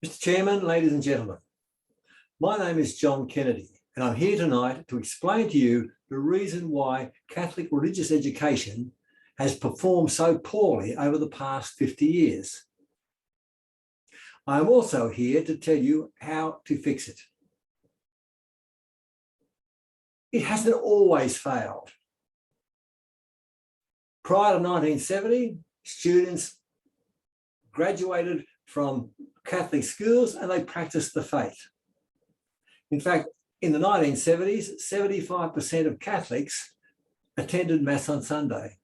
Mr. Chairman, ladies and gentlemen, my name is John Kennedy, and I'm here tonight to explain to you the reason why Catholic religious education has performed so poorly over the past 50 years. I'm also here to tell you how to fix it. It hasn't always failed. Prior to 1970, students graduated from Catholic schools and they practiced the faith. In fact, in the 1970s, 75% of Catholics attended Mass on Sunday.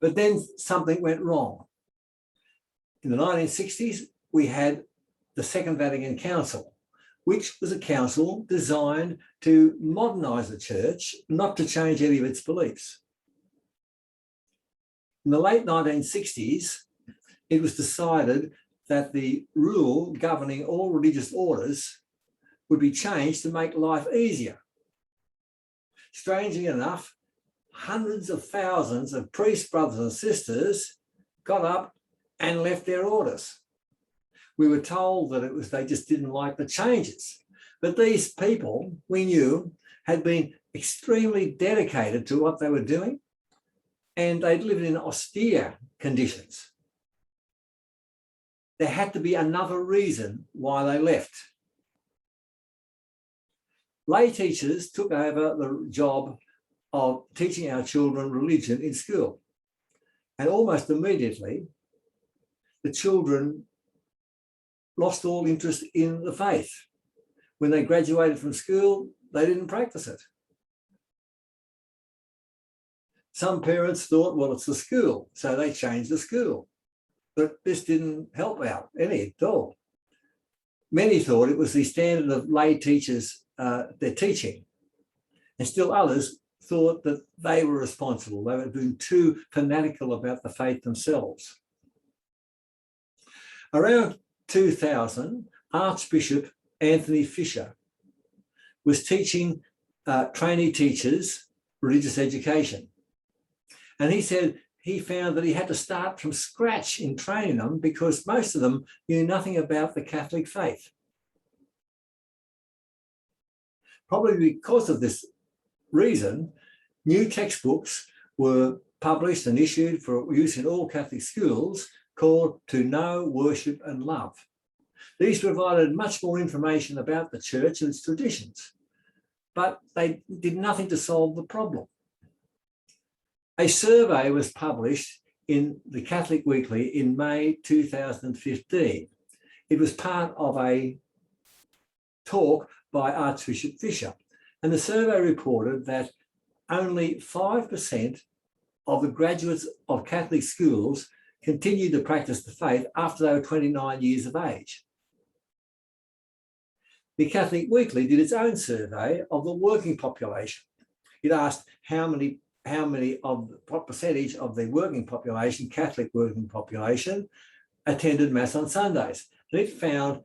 But then something went wrong. In the 1960s, we had the Second Vatican Council, which was a council designed to modernise the church, not to change any of its beliefs. In the late 1960s, it was decided that the rule governing all religious orders would be changed to make life easier. Strangely enough, hundreds of thousands of priests, brothers and sisters got up and left their orders. We were told that it was they just didn't like the changes. But these people, we knew, had been extremely dedicated to what they were doing, and they'd lived in austere conditions. There had to be another reason why they left. Lay teachers took over the job of teaching our children religion in school. And almost immediately, the children lost all interest in the faith. When they graduated from school, they didn't practice it. Some parents thought, well, it's the school, so they changed the school. But this didn't help out any at all. Many thought it was the standard of lay teachers, their teaching. And still others thought that they were responsible. They were being too fanatical about the faith themselves. Around 2000, Archbishop Anthony Fisher was teaching trainee teachers religious education. And he said he found that he had to start from scratch in training them because most of them knew nothing about the Catholic faith. Probably because of this reason, new textbooks were published and issued for use in all Catholic schools called To Know, Worship and Love. These provided much more information about the church and its traditions, but they did nothing to solve the problem. A survey was published in the Catholic Weekly in May 2015. It was part of a talk by Archbishop Fisher, and the survey reported that only 5% of the graduates of Catholic schools continued to practice the faith after they were 29 years of age. The Catholic Weekly did its own survey of the working population. It asked what percentage of the working population, Catholic working population, attended Mass on Sundays. And it found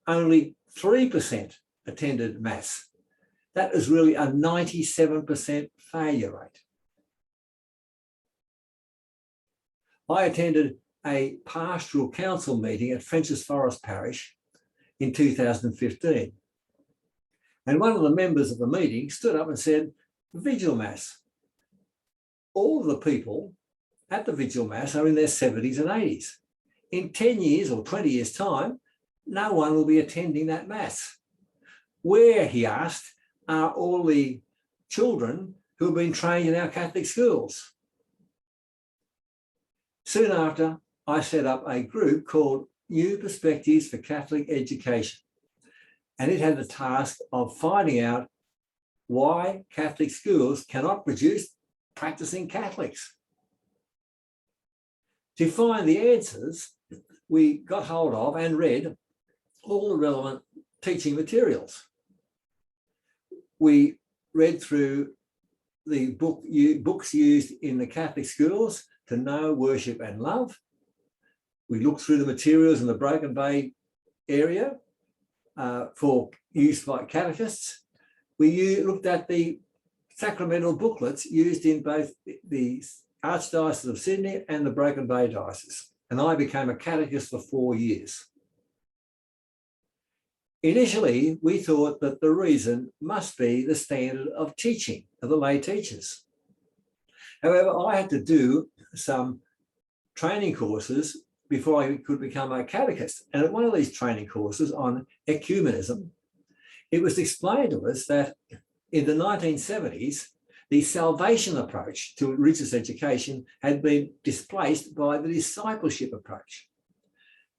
only 3% attended Mass. That is really a 97% failure rate. I attended a pastoral council meeting at Frenchs Forest Parish in 2015. And one of the members of the meeting stood up and said, Vigil Mass. All of the people at the Vigil Mass are in their 70s and 80s. In 10 years or 20 years' time, no one will be attending that Mass. Where, he asked, are all the children who have been trained in our Catholic schools? Soon after, I set up a group called New Perspectives for Catholic Education. And it had the task of finding out why Catholic schools cannot produce practicing Catholics. To find the answers, we got hold of and read all the relevant teaching materials. We read through the books used in the Catholic schools, To Know, Worship and Love. We looked through the materials in the Broken Bay area for use by catechists. We looked at the sacramental booklets used in both the Archdiocese of Sydney and the Broken Bay Diocese. And I became a catechist for 4 years. Initially, we thought that the reason must be the standard of teaching of the lay teachers. However, I had to do some training courses before I could become a catechist. And at one of these training courses on ecumenism, it was explained to us that in the 1970s, the salvation approach to religious education had been displaced by the discipleship approach.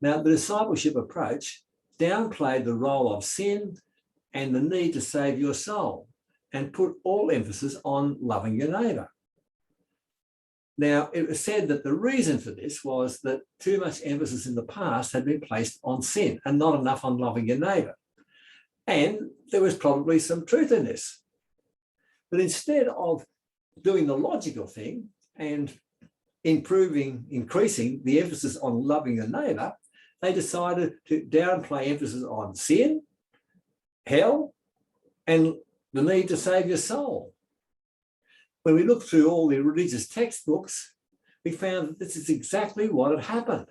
Now, the discipleship approach downplayed the role of sin and the need to save your soul and put all emphasis on loving your neighbour. Now, it was said that the reason for this was that too much emphasis in the past had been placed on sin and not enough on loving your neighbour. And there was probably some truth in this. But instead of doing the logical thing and increasing the emphasis on loving your neighbour, they decided to downplay emphasis on sin, hell, and the need to save your soul. When we looked through all the religious textbooks, we found that this is exactly what had happened.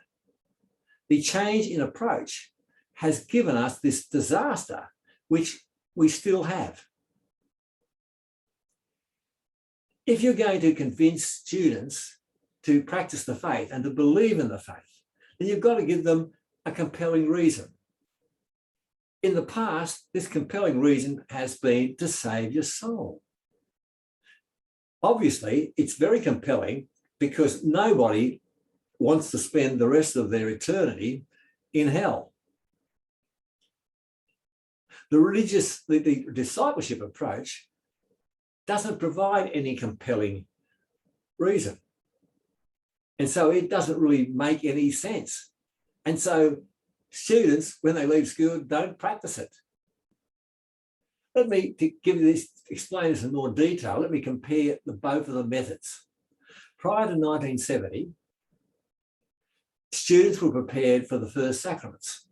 The change in approach has given us this disaster, which we still have. If you're going to convince students to practice the faith and to believe in the faith, then you've got to give them a compelling reason. In the past, this compelling reason has been to save your soul. Obviously, it's very compelling because nobody wants to spend the rest of their eternity in hell. The discipleship approach doesn't provide any compelling reason. And so it doesn't really make any sense. And so students, when they leave school, don't practice it. Let me explain this in more detail. Let me compare both of the methods. Prior to 1970, students were prepared for the first sacraments.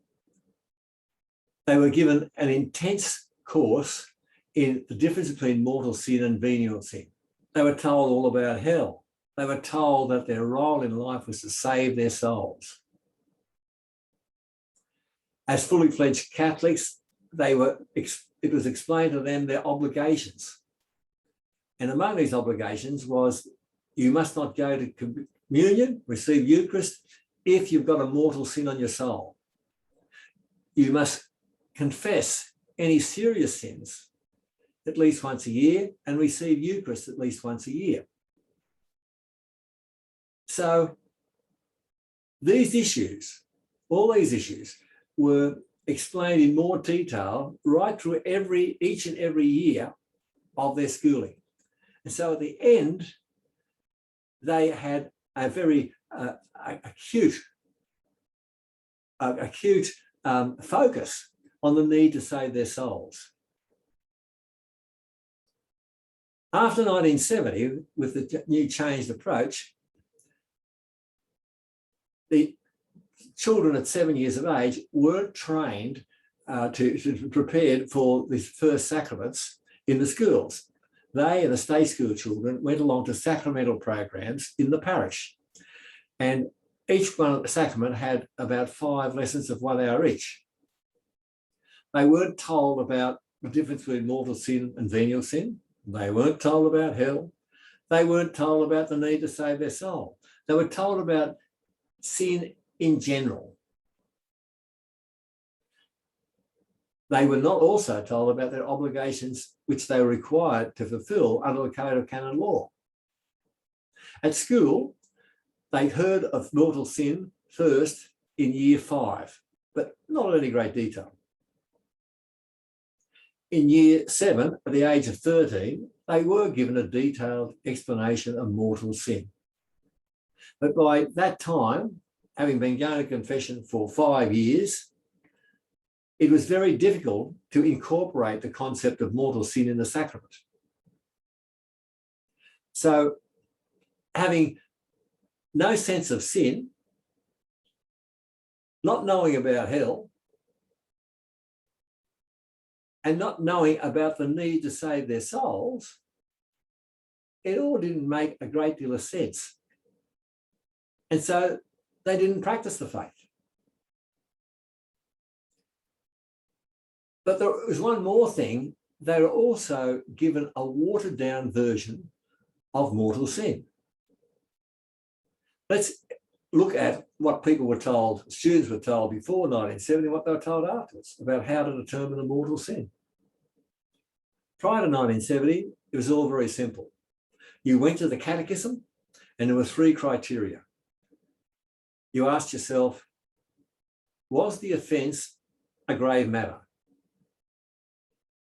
They were given an intense course in the difference between mortal sin and venial sin. They were told all about hell. They were told that their role in life was to save their souls. As fully fledged Catholics, it was explained to them their obligations. And among these obligations was you must not go to communion, receive Eucharist, if you've got a mortal sin on your soul. You must confess any serious sins at least once a year and receive Eucharist at least once a year. So these issues, all these issues, were explained in more detail right through each and every year of their schooling. And so at the end, they had a very acute focus on the need to save their souls. After 1970, with the new changed approach, the children at 7 years of age weren't trained to prepared for the first sacraments in the schools. They and the state school children went along to sacramental programs in the parish. And each one of the sacrament had about 5 lessons of 1 hour each. They weren't told about the difference between mortal sin and venial sin. They weren't told about hell. They weren't told about the need to save their soul. They were told about sin in general. They were not also told about their obligations which they were required to fulfill under the Code of Canon Law. At school, they heard of mortal sin first in year 5, but not in any great detail. In year 7, at the age of 13, they were given a detailed explanation of mortal sin. But by that time, having been going to confession for 5 years, it was very difficult to incorporate the concept of mortal sin in the sacrament. So, having no sense of sin, not knowing about hell, and not knowing about the need to save their souls, it all didn't make a great deal of sense. And so they didn't practice the faith. But there was one more thing. They were also given a watered down version of mortal sin. Let's look at what people were told, students were told before 1970, what they were told afterwards about how to determine a mortal sin. Prior to 1970, it was all very simple. You went to the catechism and there were 3 criteria. You asked yourself, was the offence a grave matter?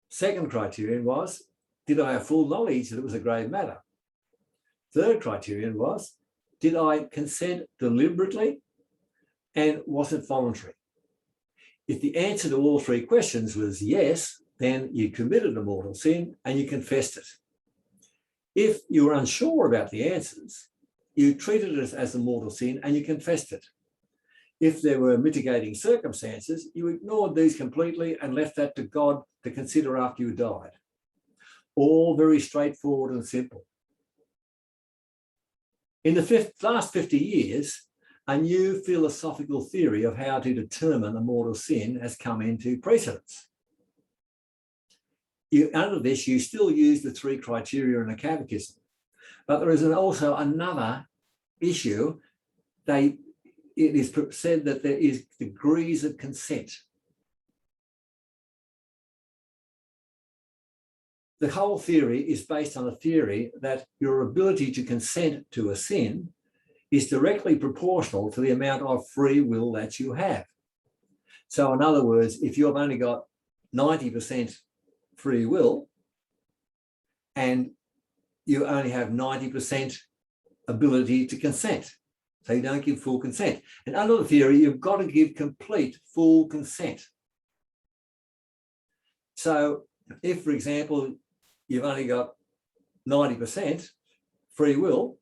Second criterion was, did I have full knowledge that it was a grave matter? Third criterion was, did I consent deliberately and was it voluntary? If the answer to all 3 questions was yes, then you committed a mortal sin and you confessed it. If you were unsure about the answers, you treated it as a mortal sin and you confessed it. If there were mitigating circumstances, you ignored these completely and left that to God to consider after you died. All very straightforward and simple. In the last 50 years, a new philosophical theory of how to determine a mortal sin has come into precedence. Under this, you still use the 3 criteria in a catechism, but there is also another issue. It is said that there is degrees of consent. The whole theory is based on a theory that your ability to consent to a sin is directly proportional to the amount of free will that you have. So in other words, if you've only got 90% free will and you only have 90% ability to consent, so you don't give full consent. And under the theory, you've got to give complete full consent. So if, for example, you've only got 90% free will,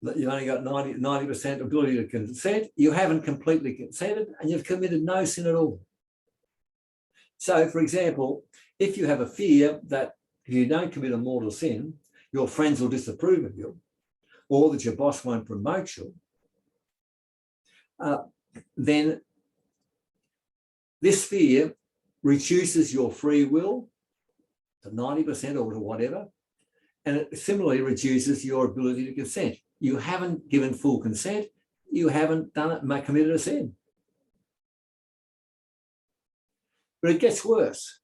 you've only got 90% ability to consent, you haven't completely consented and you've committed no sin at all. So, for example, if you have a fear that if you don't commit a mortal sin, your friends will disapprove of you, or that your boss won't promote you, then this fear reduces your free will to 90% or to whatever, and it similarly reduces your ability to consent. You haven't given full consent, you haven't done it, committed a sin. But it gets worse.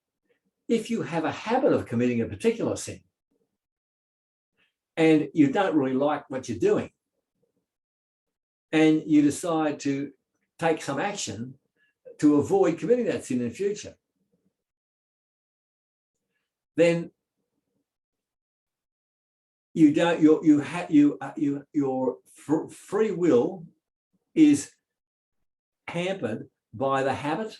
If you have a habit of committing a particular sin and you don't really like what you're doing and you decide to take some action to avoid committing that sin in the future, then your free will is hampered by the habit,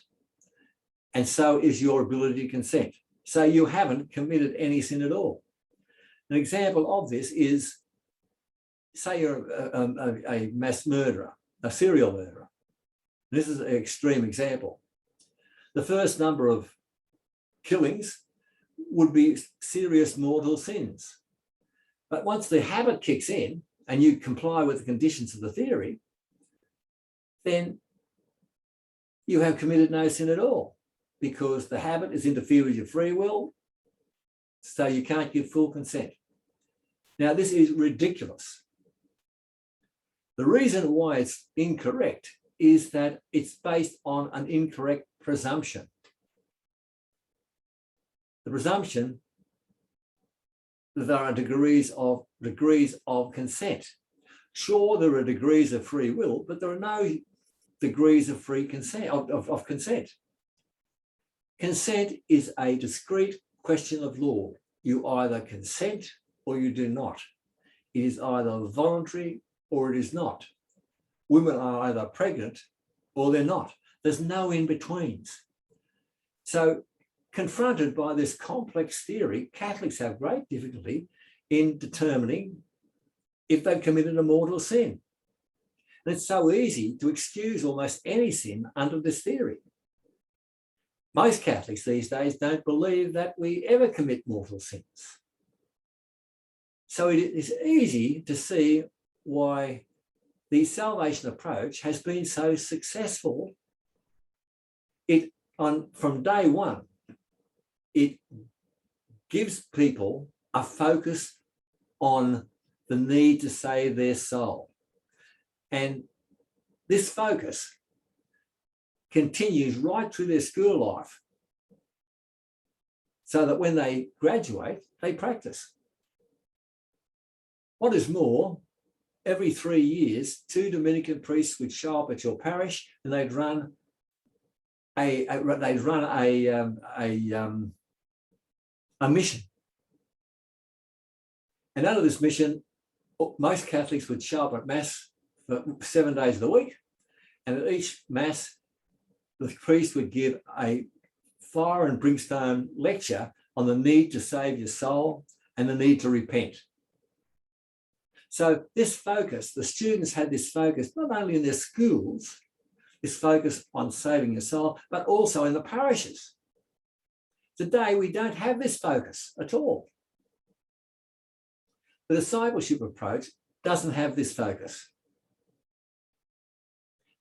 and so is your ability to consent. So you haven't committed any sin at all. An example of this is, say you're a mass murderer, a serial murderer. This is an extreme example. The first number of killings would be serious mortal sins. But once the habit kicks in and you comply with the conditions of the theory, then you have committed no sin at all, because the habit is interfere with your free will, so you can't give full consent. Now, this is ridiculous. The reason why it's incorrect is that it's based on an incorrect presumption. The presumption that there are degrees of consent. Sure, there are degrees of free will, but there are no degrees of free consent, of consent. Consent is a discrete question of law. You either consent or you do not. It is either voluntary or it is not. Women are either pregnant or they're not. There's no in-betweens. So, confronted by this complex theory, Catholics have great difficulty in determining if they've committed a mortal sin. And it's so easy to excuse almost any sin under this theory. Most Catholics these days don't believe that we ever commit mortal sins. So it is easy to see why the salvation approach has been so successful. It from day one, it gives people a focus on the need to save their soul. And this focus continues right through their school life, so that when they graduate, they practice. What is more, every 3 years, 2 Dominican priests would show up at your parish, and they'd run a mission. And out of this mission, most Catholics would show up at Mass for 7 days of the week, and at each Mass, the priest would give a fire and brimstone lecture on the need to save your soul and the need to repent. So this focus, the students had this focus not only in their schools, this focus on saving your soul, but also in the parishes. Today, we don't have this focus at all. The discipleship approach doesn't have this focus.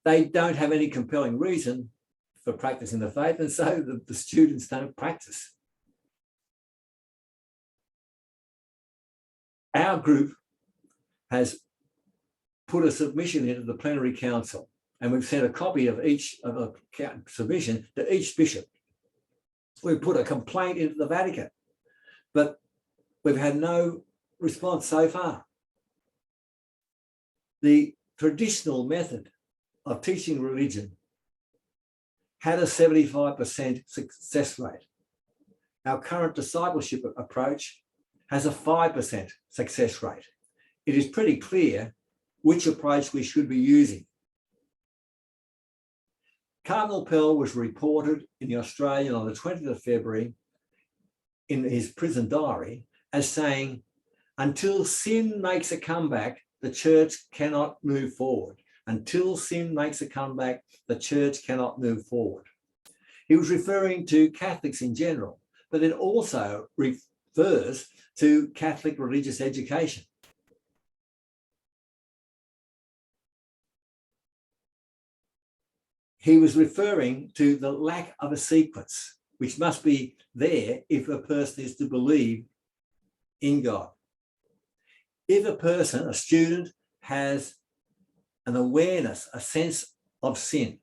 They don't have any compelling reason for practicing the faith, and so the students don't practice. Our group has put a submission into the plenary council, and we've sent a copy of each of a submission to each bishop. We've put a complaint into the Vatican, but we've had no response so far. The traditional method of teaching religion had a 75% success rate. Our current discipleship approach has a 5% success rate. It is pretty clear which approach we should be using. Cardinal Pell was reported in the Australian on the 20th of February in his prison diary as saying, until sin makes a comeback, the church cannot move forward. Until sin makes a comeback, the church cannot move forward. He was referring to Catholics in general, but it also refers to Catholic religious education. He was referring to the lack of a sequence, which must be there if a person is to believe in God. If a person, a student, has an awareness, a sense of sin,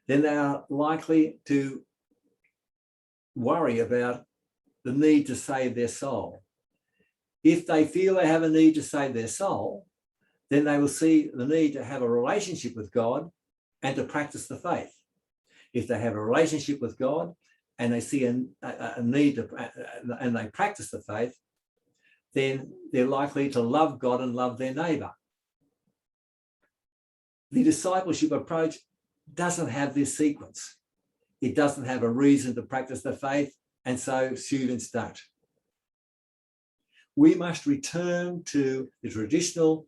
then they are likely to worry about the need to save their soul. If they feel they have a need to save their soul, then they will see the need to have a relationship with God and to practice the faith. If they have a relationship with God and they see a need to, and they practice the faith, then they're likely to love God and love their neighbour. The discipleship approach doesn't have this sequence. It doesn't have a reason to practice the faith, and so students don't. We must return to the traditional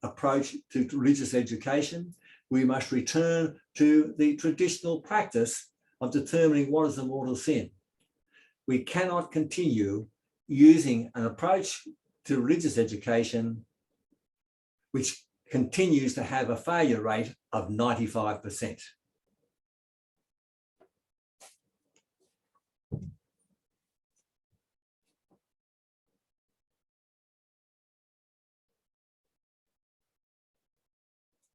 approach to religious education. We must return to the traditional practice of determining what is a mortal sin. We cannot continue using an approach to religious education which continues to have a failure rate of 95%.